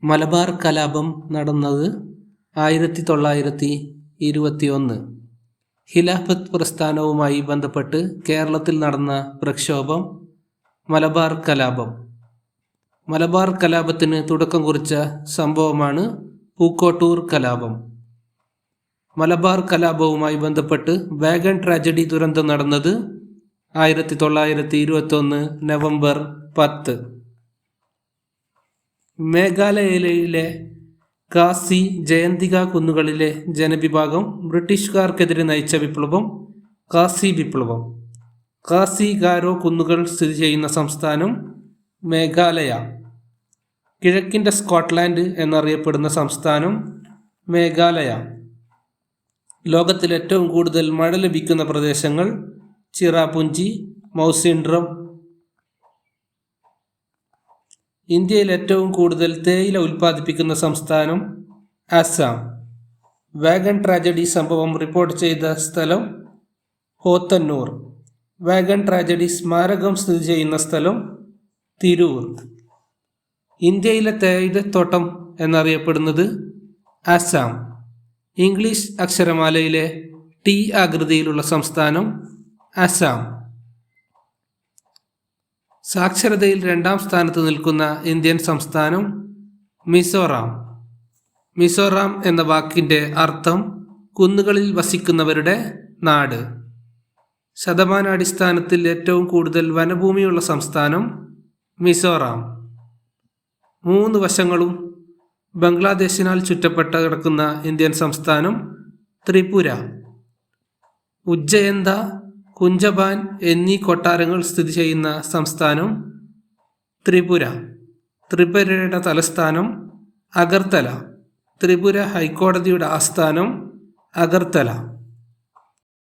മലബാർ കലാപം നടന്നത് 1921. ഖിലാഫത്ത് പ്രസ്ഥാനവുമായി ബന്ധപ്പെട്ട് കേരളത്തിൽ നടന്ന പ്രക്ഷോഭം മലബാർ കലാപം. മലബാർ കലാപത്തിന് തുടക്കം കുറിച്ച സംഭവമാണ് പൂക്കോട്ടൂർ കലാപം. മലബാർ കലാപവുമായി ബന്ധപ്പെട്ട് വാഗൺ ട്രാജഡി ദുരന്തം നടന്നത് 1921 നവംബർ 10. മേഘാലയയിലെ കാസി ജയന്തിക കുന്നുകളിലെ ജനവിഭാഗം ബ്രിട്ടീഷുകാർക്കെതിരെ നയിച്ച വിപ്ലവം കാസി വിപ്ലവം. കാസി ഗാരോ കുന്നുകൾ സ്ഥിതി ചെയ്യുന്ന സംസ്ഥാനം മേഘാലയ. കിഴക്കിൻ്റെ സ്കോട്ട്ലാൻഡ് എന്നറിയപ്പെടുന്ന സംസ്ഥാനം മേഘാലയ. ലോകത്തിൽ ഏറ്റവും കൂടുതൽ മഴ ലഭിക്കുന്ന പ്രദേശങ്ങൾ ചിറാപുഞ്ചി, മൗസിൻഡ്രം. ഇന്ത്യയിൽ ഏറ്റവും കൂടുതൽ തേയില ഉൽപ്പാദിപ്പിക്കുന്ന സംസ്ഥാനം ആസാം. വാഗൺ ട്രാജഡി സംഭവം റിപ്പോർട്ട് ചെയ്ത സ്ഥലം പോത്തന്നൂർ. വാഗൺ ട്രാജഡി സ്മാരകം സ്ഥിതി ചെയ്യുന്ന സ്ഥലം തിരൂർ. ഇന്ത്യയിലെ തേയിലത്തോട്ടം എന്നറിയപ്പെടുന്നത് ആസാം. ഇംഗ്ലീഷ് അക്ഷരമാലയിലെ ടി ആകൃതിയിലുള്ള സംസ്ഥാനം ആസാം. സാക്ഷരതയിൽ 2ാം സ്ഥാനത്ത് നിൽക്കുന്ന ഇന്ത്യൻ സംസ്ഥാനം മിസോറാം. മിസോറാം എന്ന വാക്കിൻ്റെ അർത്ഥം കുന്നുകളിൽ വസിക്കുന്നവരുടെ നാട്. ശതമാനാടിസ്ഥാനത്തിൽ ഏറ്റവും കൂടുതൽ വനഭൂമിയുള്ള സംസ്ഥാനം മിസോറാം. 3 വശങ്ങളും ബംഗ്ലാദേശിനാൽ ചുറ്റപ്പെട്ട് കിടക്കുന്ന ഇന്ത്യൻ സംസ്ഥാനം ത്രിപുര. ഉജ്ജയന്ത, കുഞ്ചബാൻ എന്നീ കൊട്ടാരങ്ങൾ സ്ഥിതി ചെയ്യുന്ന സംസ്ഥാനം ത്രിപുര. ത്രിപുരയുടെ തലസ്ഥാനം അഗർത്തല. ത്രിപുര ഹൈക്കോടതിയുടെ ആസ്ഥാനം അഗർത്തല.